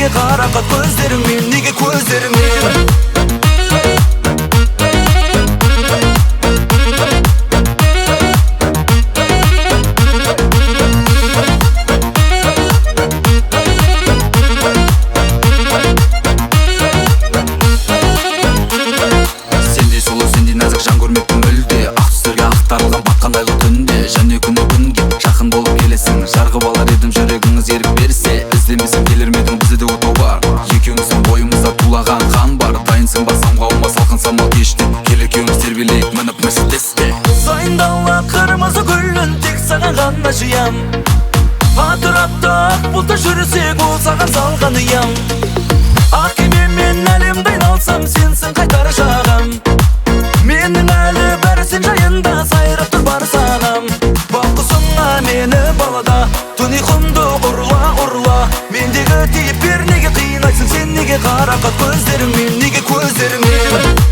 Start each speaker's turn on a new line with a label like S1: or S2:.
S1: неге қарақат көздеріңмен, неге көздеріңмен?
S2: Сендей сұлу, сендей нәзік жан көрмеппін мүлде. Ақ түстерге ақтарылған батқан айлы түнде. Және күні күнге жақын болып келесің. Жарғып алар едім жүрегіңіз ерік берсе. Іздемесем келер ме едің, бізде де отау бар. Екеуміздің бойымызда тулаған қан бар. Дайынсың ба самға алма салқын самал кеште. Кел екеуміз тербелейік мініп мерседесте.
S1: Сайындала қырмызы гүлін тек саған ғана жиям. Атырапта ақ бұлтта жүрсек ол саған салған ұям. Ақ кемемен әлемді айналсам сенсің қайтар жағам. Менің әлі бәрі сен жайында сайрап тұр бар сағам. Баққысыңа мені балада түн ұйқымды ұрла. Мендегі тиіп бер, неге қинайсың сен, неге қарақат көздеріңмен, неге көздеріңмен?